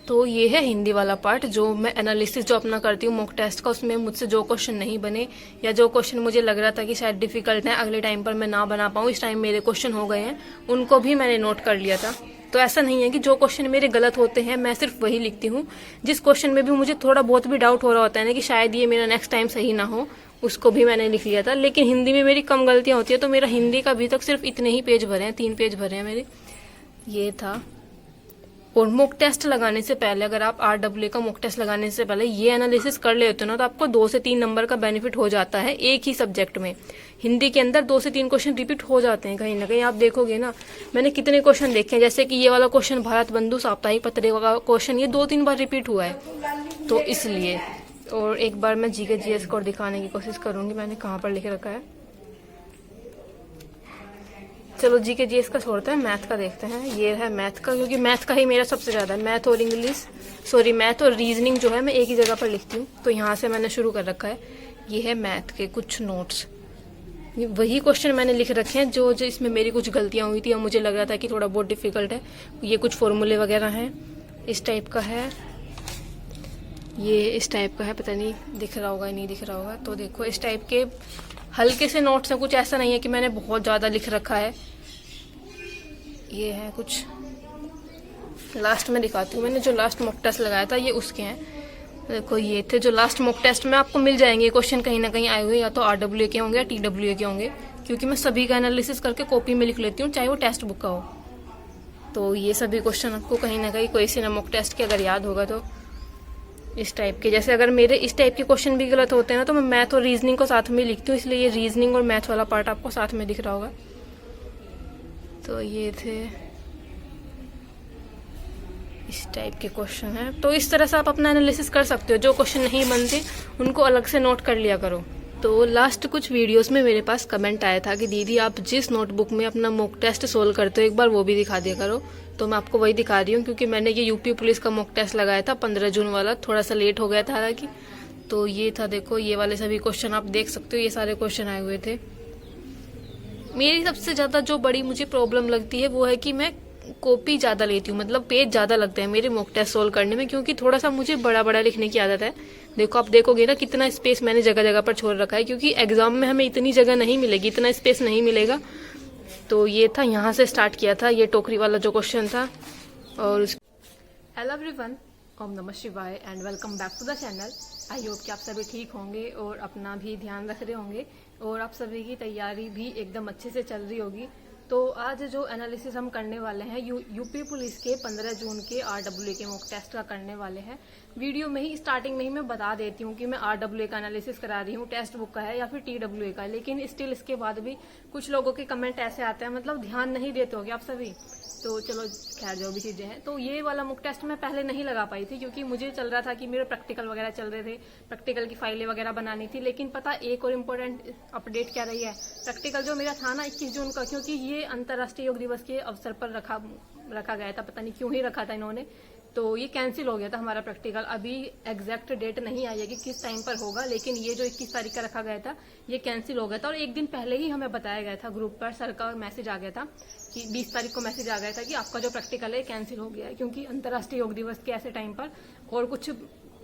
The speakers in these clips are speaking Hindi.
तो ये है हिंदी वाला पार्ट, जो मैं एनालिसिस जो अपना करती हूँ मॉक टेस्ट का। उसमें मुझसे जो क्वेश्चन नहीं बने या जो क्वेश्चन मुझे लग रहा था कि शायद डिफिकल्ट है, अगले टाइम पर मैं ना बना पाऊँ, इस टाइम मेरे क्वेश्चन हो गए हैं, उनको भी मैंने नोट कर लिया था। तो ऐसा नहीं है कि जो क्वेश्चन मेरे गलत होते हैं मैं सिर्फ वही लिखती हूँ। जिस क्वेश्चन में भी मुझे थोड़ा बहुत भी डाउट हो रहा होता है ना कि शायद ये मेरा नेक्स्ट टाइम सही ना हो, उसको भी मैंने लिख लिया था। लेकिन हिंदी में मेरी कम गलतियां होती है, तो मेरा हिंदी का अभी तक सिर्फ इतने ही पेज भरे हैं, 3 पेज भरे हैं मेरे। ये था। और मॉक टेस्ट लगाने से पहले, अगर आप RWA का मॉक टेस्ट लगाने से पहले ये एनालिसिस कर लेते हो ना, तो आपको 2 से 3 नंबर का बेनिफिट हो जाता है एक ही सब्जेक्ट में। हिंदी के अंदर 2 से 3 क्वेश्चन रिपीट हो जाते हैं कहीं ना कहीं, आप देखोगे ना। मैंने कितने क्वेश्चन देखे हैं, जैसे कि ये वाला क्वेश्चन भारत बंधु साप्ताहिक पत्रिका का क्वेश्चन, ये 2-3 बार रिपीट हुआ है, तो इसलिए। और एक बार मैं GK GS को दिखाने की कोशिश करूंगी मैंने कहाँ पर लिख रखा है। चलो GK GS का छोड़ते हैं, मैथ का देखते हैं। ये है मैथ का, क्योंकि मैथ का ही मेरा सबसे ज़्यादा है। मैथ और मैथ और रीजनिंग जो है मैं एक ही जगह पर लिखती हूँ, तो यहाँ से मैंने शुरू कर रखा है। ये है मैथ के कुछ नोट्स, वही क्वेश्चन मैंने लिख रखे हैं जो इसमें मेरी कुछ गलतियाँ हुई थी या मुझे लग रहा था कि थोड़ा बहुत डिफिकल्ट है। ये कुछ फॉर्मूले वगैरह हैं, इस टाइप का है, ये इस टाइप का है, पता नहीं दिख रहा होगा नहीं दिख रहा होगा। तो देखो इस टाइप के हल्के से नोट्स हैं, कुछ ऐसा नहीं है कि मैंने बहुत ज़्यादा लिख रखा है। ये है कुछ, लास्ट में दिखाती हूँ। मैंने जो लास्ट मॉक टेस्ट लगाया था ये उसके हैं। देखो ये थे जो लास्ट मॉक टेस्ट में आपको मिल जाएंगे क्वेश्चन कहीं ना कहीं आए हुए, या तो RWA के होंगे या TWA के होंगे, क्योंकि मैं सभी का एनालिसिस करके कॉपी में लिख लेती हूँ, चाहे वो टेक्स्ट बुक का हो। तो ये सभी क्वेश्चन आपको कहीं ना कहीं कोई सी ना मॉक टेस्ट के अगर याद होगा तो इस टाइप के। जैसे अगर मेरे इस टाइप के क्वेश्चन भी गलत होते हैं ना, तो मैं मैथ और रीजनिंग को साथ में लिखती हूँ, इसलिए ये रीजनिंग और मैथ वाला पार्ट आपको साथ में दिख रहा होगा। तो ये थे इस टाइप के क्वेश्चन है। तो इस तरह से आप अपना एनालिसिस कर सकते हो, जो क्वेश्चन नहीं बनते उनको अलग से नोट कर लिया करो। तो लास्ट कुछ वीडियोस में मेरे पास कमेंट आया था कि दीदी आप जिस नोटबुक में अपना मॉक टेस्ट सोल्व करते हो एक बार वो भी दिखा दिया करो। तो मैं आपको वही दिखा रही हूँ, क्योंकि मैंने ये यूपी पुलिस का मॉक टेस्ट लगाया था 15 जून वाला, थोड़ा सा लेट हो गया था हालांकि। तो ये था, देखो ये वाले सभी क्वेश्चन आप देख सकते हो, ये सारे क्वेश्चन आए हुए थे। मेरी सबसे ज्यादा जो बड़ी मुझे प्रॉब्लम लगती है वो है कि मैं कॉपी ज्यादा लेती हूँ, मतलब पेज ज्यादा लगते हैं मेरे मॉक टेस्ट सोल्व करने में, क्योंकि थोड़ा सा मुझे बड़ा बड़ा लिखने की आदत है। देखो आप देखोगे ना कितना स्पेस मैंने जगह जगह पर छोड़ रखा है, क्योंकि एग्जाम में हमें इतनी जगह नहीं मिलेगी, इतना स्पेस नहीं मिलेगा। तो ये था, यहाँ से स्टार्ट किया था, ये टोकरी वाला जो क्वेश्चन था। और हेलो एवरीवन, ओम नमः शिवाय and welcome back to the channel. I hope कि आप सभी ठीक होंगे और अपना भी ध्यान रख रहे होंगे, और आप सभी की तैयारी भी एकदम अच्छे से चल रही होगी। तो आज जो एनालिसिस हम करने वाले हैं यूपी पुलिस के 15 जून के RWA के मॉक टेस्ट का करने वाले हैं। वीडियो में ही स्टार्टिंग में ही मैं बता देती हूँ कि मैं RWA का एनालिसिस करा रही हूँ, टेक्स्ट बुक का है या फिर TWA का। लेकिन स्टिल इसके बाद भी कुछ लोगों के कमेंट ऐसे आते हैं, मतलब ध्यान नहीं देते होगे आप सभी। तो चलो खैर जो भी चीजें हैं, तो ये वाला मॉक टेस्ट मैं पहले नहीं लगा पाई थी, क्योंकि मुझे चल रहा था कि मेरे प्रैक्टिकल वगैरह चल रहे थे, प्रैक्टिकल की फाइलें वगैरह बनानी थी। लेकिन पता एक और इम्पोर्टेंट अपडेट क्या रही है, प्रैक्टिकल जो मेरा था ना 21 जून का, क्योंकि ये अंतर्राष्ट्रीय योग दिवस के अवसर पर रखा गया था, पता नहीं क्यों ही रखा था इन्होंने, तो ये कैंसिल हो गया था हमारा प्रैक्टिकल। अभी एग्जैक्ट डेट नहीं आई है कि किस टाइम पर होगा, लेकिन ये जो 21 तारीख का रखा गया था ये कैंसिल हो गया था। और एक दिन पहले ही हमें बताया गया था, ग्रुप पर सर का मैसेज आ गया था कि 20 तारीख को मैसेज आ गया था कि आपका जो प्रैक्टिकल है कैंसिल हो गया है, क्योंकि अंतर्राष्ट्रीय योग दिवस के ऐसे टाइम पर और कुछ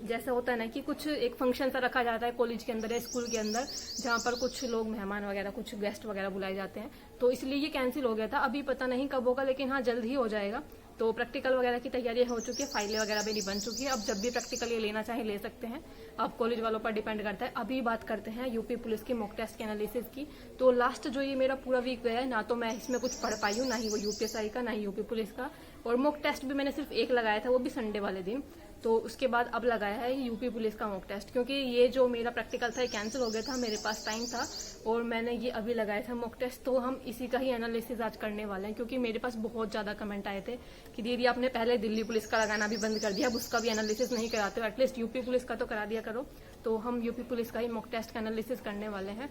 जैसा होता है ना कि कुछ एक फंक्शन सा रखा जाता है कॉलेज के अंदर या स्कूल के अंदर, जहाँ पर कुछ लोग मेहमान वगैरह कुछ गेस्ट वगैरह बुलाए जाते हैं, तो इसलिए ये कैंसिल हो गया था। अभी पता नहीं कब होगा, लेकिन हाँ जल्द ही हो जाएगा। तो प्रैक्टिकल वगैरह की तैयारी हो चुकी है, फाइलें वगैरह भी नहीं बन चुकी है। अब जब भी प्रैक्टिकल ये लेना चाहे ले सकते हैं, अब कॉलेज वालों पर डिपेंड करता है। अभी बात करते हैं यूपी पुलिस की मॉक टेस्ट के एनालिसिस की। तो लास्ट जो ये मेरा पूरा वीक गया है ना, तो मैं इसमें कुछ पढ़ पाई हूँ, ना ही वो यूपीएसआई का ना ही यूपी पुलिस का। और मॉक टेस्ट भी मैंने सिर्फ एक लगाया था, वो भी संडे वाले दिन। तो उसके बाद अब लगाया है यूपी पुलिस का मॉक टेस्ट, क्योंकि ये जो मेरा प्रैक्टिकल था ये कैंसिल हो गया था, मेरे पास टाइम था और मैंने ये अभी लगाया था मॉक टेस्ट। तो हम इसी का ही एनालिसिस आज करने वाले हैं, क्योंकि मेरे पास बहुत ज्यादा कमेंट आए थे कि दीदी आपने पहले दिल्ली पुलिस का लगाना भी बंद कर दिया, अब उसका भी एनालिसिस नहीं कराते हो, एटलीस्ट यूपी पुलिस का तो करा दिया करो। तो हम यूपी पुलिस का ही मॉक टेस्ट का एनालिसिस करने वाले हैं।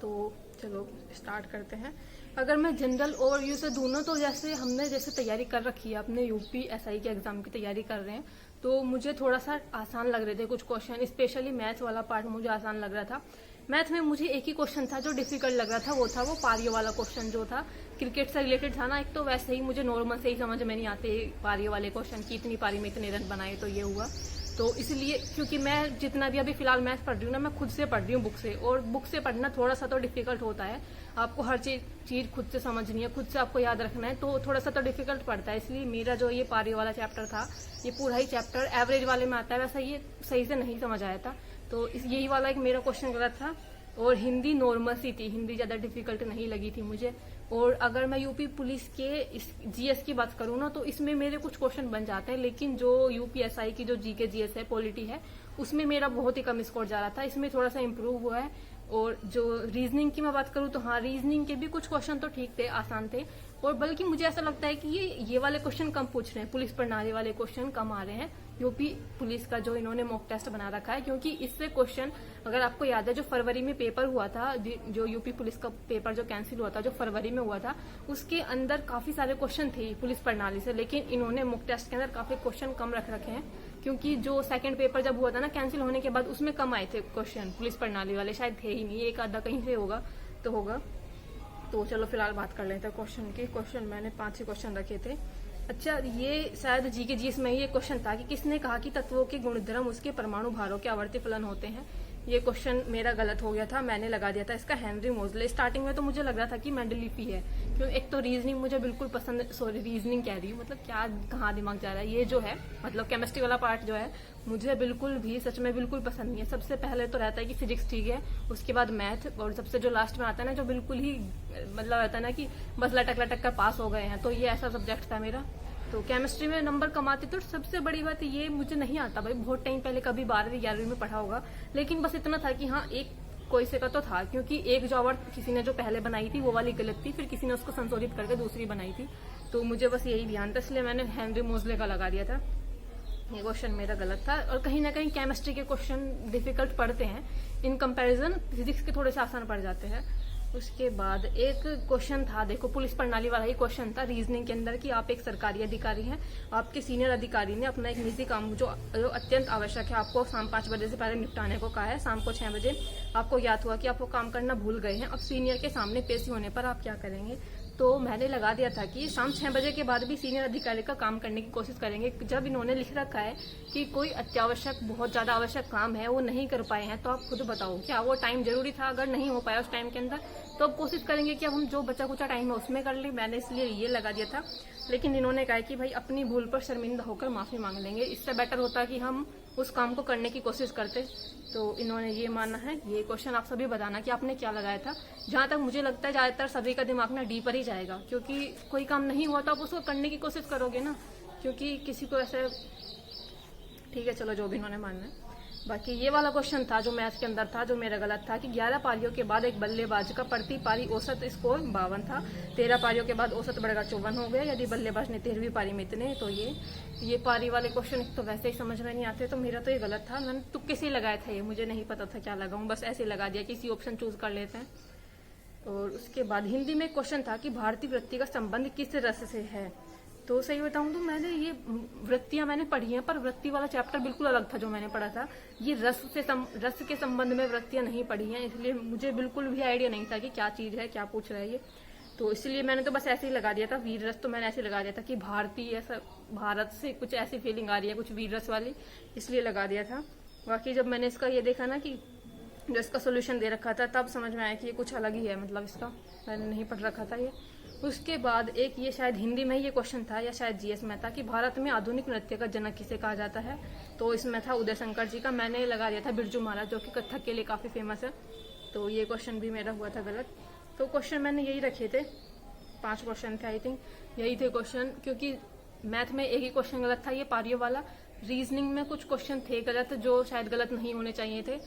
तो चलो स्टार्ट करते हैं। अगर मैं जनरल ओवरव्यू से दूं ना, तो जैसे तैयारी कर रखी है, अपने यूपीएसआई के एग्जाम की तैयारी कर रहे हैं, तो मुझे थोड़ा सा आसान लग रहे थे कुछ क्वेश्चन, स्पेशली मैथ्स वाला पार्ट मुझे आसान लग रहा था। मैथ में मुझे एक ही क्वेश्चन था जो डिफिकल्ट लग रहा था, वो था वो पारियों वाला क्वेश्चन जो था, क्रिकेट से रिलेटेड था ना। एक तो वैसे ही मुझे नॉर्मल से ही समझ में नहीं आते पारियों वाले क्वेश्चन की, इतनी पारी में इतने रन बनाए, तो ये हुआ। तो इसलिए क्योंकि मैं जितना भी अभी फिलहाल मैथ पढ़ रही हूँ ना, मैं खुद से पढ़ रही हूँ बुक से, और बुक से पढ़ना थोड़ा सा तो डिफिकल्ट होता है। आपको हर चीज खुद से समझनी है, खुद से आपको याद रखना है, तो थोड़ा सा तो डिफिकल्ट पड़ता है। इसलिए मेरा जो ये पारी वाला चैप्टर था, ये पूरा ही चैप्टर एवरेज वाले में आता है, वैसा ये सही से नहीं समझ आया था। तो यही वाला एक मेरा क्वेश्चन गलत था। और हिंदी नॉर्मल सी थी, हिंदी ज्यादा डिफिकल्ट नहीं लगी थी मुझे। और अगर मैं यूपी पुलिस के इस जीएस की बात करूँ ना, तो इसमें मेरे कुछ क्वेश्चन बन जाते हैं, लेकिन जो यूपीएसआई की जो जीके जीएस है, पॉलिटी है, उसमें मेरा बहुत ही कम स्कोर जा रहा था। इसमें थोड़ा सा इम्प्रूव हुआ है। और जो रीजनिंग की मैं बात करूँ तो हाँ, रीजनिंग के भी कुछ क्वेश्चन तो ठीक थे, आसान थे। और बल्कि मुझे ऐसा लगता है कि ये वाले क्वेश्चन कम पूछ रहे हैं, पुलिस प्रणाली वाले क्वेश्चन कम आ रहे हैं यूपी पुलिस का जो इन्होंने मॉक टेस्ट बना रखा है। क्योंकि इससे क्वेश्चन, अगर आपको याद है, जो फरवरी में पेपर हुआ था, जो यूपी पुलिस का पेपर जो कैंसिल हुआ था, जो फरवरी में हुआ था, उसके अंदर काफी सारे क्वेश्चन थे पुलिस प्रणाली से, लेकिन इन्होंने मॉक टेस्ट के अंदर काफी क्वेश्चन कम रख रखे हैं। क्योंकि जो सेकंड पेपर जब हुआ था ना कैंसिल होने के बाद, उसमें कम आए थे क्वेश्चन, पुलिस प्रणाली वाले शायद थे ही नहीं, एक आधा कहीं से होगा तो होगा। तो चलो फिलहाल बात कर लेते हैं क्वेश्चन की। क्वेश्चन मैंने 5 ही क्वेश्चन रखे थे। अच्छा, ये शायद जीके जीएस में ये क्वेश्चन था कि किसने कहा कि तत्वों के गुणधर्म उसके परमाणु भारों के आवर्ती फलन होते हैं। ये क्वेश्चन मेरा गलत हो गया था, मैंने लगा दिया था इसका हेनरी मोजले। स्टार्टिंग में तो मुझे लग रहा था कि मेंडलीफ ही है, क्यों एक तो रीजनिंग मुझे बिल्कुल पसंद, सॉरी रीजनिंग कह रही हूँ, मतलब क्या कहाँ दिमाग जा रहा है, ये जो है मतलब केमिस्ट्री वाला पार्ट जो है मुझे बिल्कुल भी सच में बिल्कुल पसंद नहीं है। सबसे पहले तो रहता है कि फिजिक्स ठीक है, उसके बाद मैथ, और सबसे जो लास्ट में आता है ना, जो बिल्कुल ही मतलब रहता है ना कि बस लटक लटक कर पास हो गए हैं, तो ये ऐसा सब्जेक्ट था मेरा। तो केमिस्ट्री में नंबर कमाते, तो सबसे बड़ी बात ये मुझे नहीं आता भाई, बहुत टाइम पहले कभी 12वीं 11वीं में पढ़ा होगा, लेकिन बस इतना था कि हाँ एक कोई से का तो था, क्योंकि एक जो आवर्त किसी ने जो पहले बनाई थी वो वाली गलत थी, फिर किसी ने उसको संशोधित करके दूसरी बनाई थी, तो मुझे बस यही ध्यान था, इसलिए मैंने हेनरी मोजले का लगा दिया था। ये क्वेश्चन मेरा गलत था। और कहीं ना कहीं केमिस्ट्री के क्वेश्चन डिफिकल्ट पड़ते हैं, इन कंपैरिजन फिजिक्स के थोड़े से आसान पड़ जाते हैं। उसके बाद एक क्वेश्चन था, देखो पुलिस प्रणाली वाला ही क्वेश्चन था रीजनिंग के अंदर, कि आप एक सरकारी अधिकारी हैं, आपके सीनियर अधिकारी ने अपना एक निजी काम जो अत्यंत आवश्यक है, आपको शाम 5 बजे से पहले निपटाने को कहा है, शाम को 6 बजे आपको याद हुआ कि आप वो काम करना भूल गए हैं, अब सीनियर के सामने पेशी होने पर आप क्या करेंगे। तो मैंने लगा दिया था कि शाम 6 बजे के बाद भी सीनियर अधिकारी का काम करने की कोशिश करेंगे। जब इन्होंने लिख रखा है कि कोई अत्यावश्यक, बहुत ज्यादा आवश्यक काम है वो नहीं कर पाए हैं, तो आप खुद बताओ क्या वो टाइम जरूरी था? अगर नहीं हो पाया उस टाइम के अंदर, तो अब कोशिश करेंगे कि अब हम जो बचा कुचा टाइम है उसमें कर ले। मैंने इसलिए ये लगा दिया था, लेकिन इन्होंने कहा कि भाई अपनी भूल पर शर्मिंदा होकर माफी मांग लेंगे, इससे बेटर होता कि हम उस काम को करने की कोशिश करते। तो इन्होंने ये माना है। ये क्वेश्चन आप सभी बताना कि आपने क्या लगाया था। जहां तक मुझे लगता है ज्यादातर सभी का दिमाग ना डी पर ही जाएगा, क्योंकि कोई काम नहीं हुआ तो आप उसको करने की कोशिश करोगे ना, क्योंकि किसी को ऐसे, ठीक है चलो जो भी इन्होंने मानना है। बाकी ये वाला क्वेश्चन था जो मैथ के अंदर था, जो मेरा गलत था, कि 11 पारियों के बाद एक बल्लेबाज का प्रति पारी औसत स्कोर 52 था, 13 पारियों के बाद औसत बढ़कर 54 हो गया, यदि बल्लेबाज ने 13वीं पारी में इतने। तो ये पारी वाले क्वेश्चन तो वैसे ही समझ में नहीं आते, तो मेरा तो ये गलत था। मैंने तुक्के से ही लगाया था, ये मुझे नहीं पता था क्या लगाऊं, बस ऐसे लगा दिया, किसी ऑप्शन चूज कर लेते हैं। और उसके बाद हिंदी में क्वेश्चन था कि भारतीय वृत्ति का संबंध किस रस से है। तो सही बताऊं तो मैंने ये वृत्तियां मैंने पढ़ी हैं, पर वृत्ति वाला चैप्टर बिल्कुल अलग था जो मैंने पढ़ा था। ये रस के संबंध में वृत्तियां नहीं पढ़ी हैं, इसलिए मुझे बिल्कुल भी आइडिया नहीं था कि क्या चीज है, क्या पूछ रहा है ये। तो इसलिए मैंने तो बस ऐसे ही लगा दिया था, वीर रस। तो मैंने ऐसे लगा दिया था कि भारतीय, ऐसा भारत से कुछ ऐसी फीलिंग आ रही है, कुछ वीर रस वाली, इसलिए लगा दिया था। बाकी जब मैंने इसका ये देखा ना कि जो इसका सोल्यूशन दे रखा था, तब समझ में आया कि ये कुछ अलग ही है, मतलब इसका मैंने नहीं पढ़ रखा था ये। उसके बाद एक ये शायद हिंदी में ये क्वेश्चन था, या शायद जीएस में था, कि भारत में आधुनिक नृत्य का जनक किसे कहा जाता है। तो इसमें था उदय शंकर जी का। मैंने लगा दिया था बिरजू महाराज, जो कि कथक के लिए काफी फेमस है। तो ये क्वेश्चन भी मेरा हुआ था गलत। तो क्वेश्चन मैंने यही रखे थे, 5 क्वेश्चन थे आई थिंक, यही थे क्वेश्चन, क्योंकि मैथ में एक ही क्वेश्चन गलत था, ये पारियों वाला। रीजनिंग में कुछ क्वेश्चन थे गलत, जो शायद गलत नहीं होने चाहिए थे,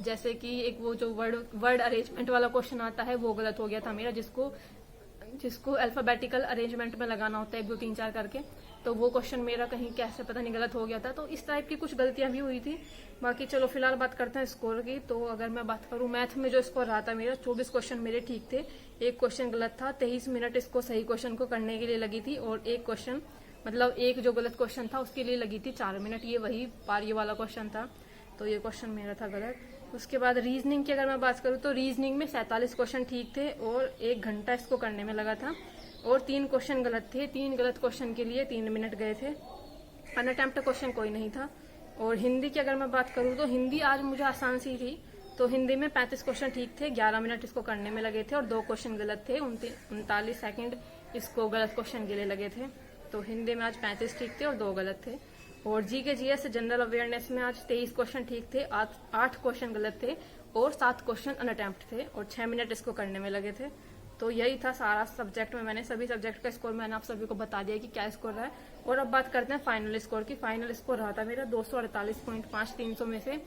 जैसे कि एक वो जो वर्ड अरेंजमेंट वाला क्वेश्चन आता है, वो गलत हो गया था मेरा, जिसको अल्फाबेटिकल अरेंजमेंट में लगाना होता है 1 2 3 4 करके। तो वो क्वेश्चन मेरा कहीं कैसे पता नहीं गलत हो गया था। तो इस टाइप की कुछ गलतियां भी हुई थी। बाकी चलो फिलहाल बात करते हैं स्कोर की। तो अगर मैं बात करूं मैथ में जो स्कोर रहा था मेरा, 24 क्वेश्चन मेरे ठीक थे, एक क्वेश्चन गलत था। 23 मिनट इसको सही क्वेश्चन को करने के लिए लगी थी, और एक क्वेश्चन मतलब एक जो गलत क्वेश्चन था उसके लिए लगी थी 4 मिनट। ये वही पारी वाला क्वेश्चन था, तो ये क्वेश्चन मेरा था गलत। उसके बाद रीजनिंग की अगर मैं बात करूँ तो रीजनिंग में 47 क्वेश्चन ठीक थे और 1 घंटा इसको करने में लगा था, और 3 क्वेश्चन गलत थे। 3 गलत क्वेश्चन के लिए 3 मिनट गए थे। अनअटेम्प्ट क्वेश्चन कोई नहीं था। और हिंदी की अगर मैं बात करूँ तो हिंदी आज मुझे आसान सी थी, तो हिंदी में 35 क्वेश्चन ठीक थे, 11 मिनट इसको करने में लगे थे, और 2 क्वेश्चन गलत थे, 39 सेकंड इसको गलत क्वेश्चन के लिए लगे थे। तो हिंदी में आज 35 ठीक थे और 2 गलत थे। और जी के जीएस जनरल अवेयरनेस में आज 23 क्वेश्चन ठीक थे, 8 क्वेश्चन गलत थे, और 7 क्वेश्चन अनअटेम्प्ट थे, और 6 मिनट इसको करने में लगे थे। तो यही था सारा सब्जेक्ट में। मैंने सभी सब्जेक्ट का स्कोर मैंने आप सभी को बता दिया कि क्या स्कोर रहा है। और अब बात करते हैं फाइनल स्कोर की। फाइनल स्कोर रहा था मेरा 248.5 300 में से,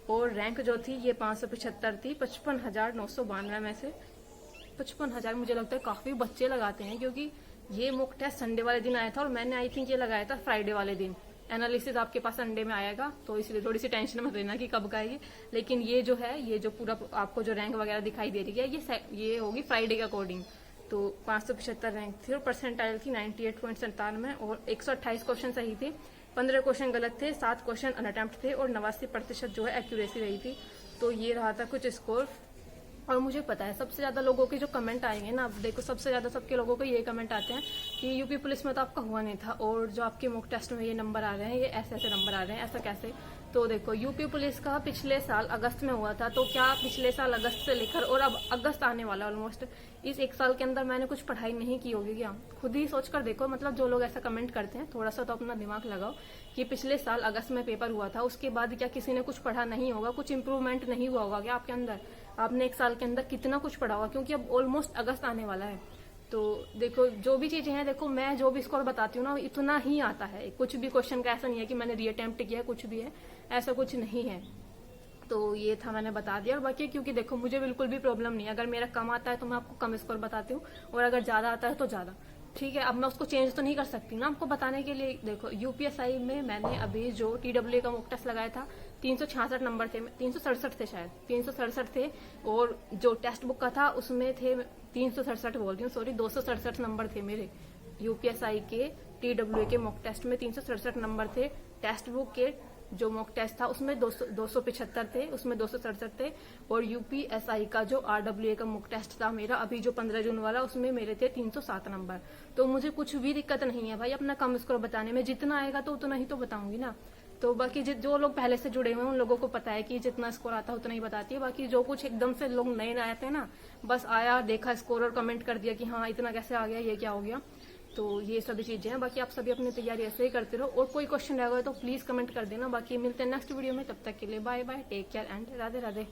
और रैंक जो थी ये 575 थी 55,992 में से। 55,000 मुझे लगता है काफी बच्चे लगाते हैं, क्योंकि ये मॉक टेस्ट संडे वाले दिन आया था, और मैंने आई थिंक ये लगाया था फ्राइडे वाले दिन। एनालिसिस आपके पास संडे में आएगा, तो इसलिए थोड़ी सी टेंशन मत लेना कि कब का है ये। लेकिन ये जो है, ये जो पूरा आपको जो रैंक वगैरह दिखाई दे रही है, ये होगी फ्राइडे के अकॉर्डिंग। तो 575 रैंक थी, और परसेंटाइल थी 98.97, और 128 क्वेश्चन सही थे, 15 क्वेश्चन गलत थे, 7 क्वेश्चन अनअटेम्प्ट थे, और 89% जो है एक्यूरेसी रही थी। तो ये रहा था कुछ स्कोर। और मुझे पता है सबसे ज्यादा लोगों के जो कमेंट आएंगे ना, अब देखो सबसे ज्यादा सबके लोगों को ये कमेंट आते हैं कि यूपी पुलिस में तो आपका हुआ नहीं था, और जो आपके मॉक टेस्ट में ये नंबर आ रहे हैं, ये ऐसे ऐसे नंबर आ रहे हैं, ऐसा कैसे। तो देखो यूपी पुलिस का पिछले साल अगस्त में हुआ था, तो क्या पिछले साल अगस्त से लेकर और अब अगस्त आने वाला ऑलमोस्ट, इस 1 साल के अंदर मैंने कुछ पढ़ाई नहीं की होगी क्या? खुद ही सोच कर देखो। मतलब जो लोग ऐसा कमेंट करते हैं, थोड़ा सा तो अपना दिमाग लगाओ कि पिछले साल अगस्त में पेपर हुआ था, उसके बाद क्या किसी ने कुछ पढ़ा नहीं होगा? कुछ इंप्रूवमेंट नहीं हुआ होगा क्या आपके अंदर? आपने 1 साल के अंदर कितना कुछ पढ़ा होगा, क्योंकि अब ऑलमोस्ट अगस्त आने वाला है। तो देखो जो भी चीजें हैं, देखो मैं जो भी स्कोर बताती हूँ ना, इतना ही आता है। कुछ भी क्वेश्चन का ऐसा नहीं है कि मैंने रीअटेम्प्ट किया है, कुछ भी है, ऐसा कुछ नहीं है। तो ये था, मैंने बता दिया। और बाकी क्योंकि देखो मुझे बिल्कुल भी प्रॉब्लम नहीं है, अगर मेरा कम आता है तो मैं आपको कम स्कोर बताती हूँ, और अगर ज्यादा आता है तो ज्यादा, ठीक है। अब मैं उसको चेंज तो नहीं कर सकती ना आपको बताने के लिए। देखो यूपीएसआई में मैंने अभी जो टीडब्ल्यू का मॉक टेस्ट लगाया था, 366 नंबर थे, 367 थे शायद, 367 थे। और जो टेक्स्ट बुक का था उसमें थे 367 बोल रही हूँ, सॉरी, 267 नंबर थे मेरे यूपीएसआई के। टीडब्ल्यू के मॉक टेस्ट में 367 नंबर थे। टेक्स्ट बुक के जो मॉक टेस्ट था उसमें 275 थे, उसमें 267 थे। और यूपीएसआई का जो आरडब्ल्यूए का मॉक टेस्ट था मेरा अभी जो 15 जून वाला, उसमें मेरे थे 307 नंबर। तो मुझे कुछ भी दिक्कत नहीं है भाई अपना कम स्कोर बताने में, जितना आएगा तो उतना ही तो बताऊंगी ना। तो बाकी जो लोग पहले से जुड़े हुए हैं उन लोगों को पता है कि जितना स्कोर आता है उतना ही बताती है। बाकी जो कुछ एकदम से लोग नए नए आते हैं ना, बस आया देखा स्कोर और कमेंट कर दिया कि हाँ इतना कैसे आ गया, ये क्या हो गया। तो ये सभी चीजें हैं। बाकी आप सभी अपनी तैयारी ऐसे ही करते रहो, और कोई क्वेश्चन रहेगा तो प्लीज कमेंट कर देना। बाकी मिलते हैं नेक्स्ट वीडियो में, तब तक के लिए bye bye, take care and Radhe Radhe.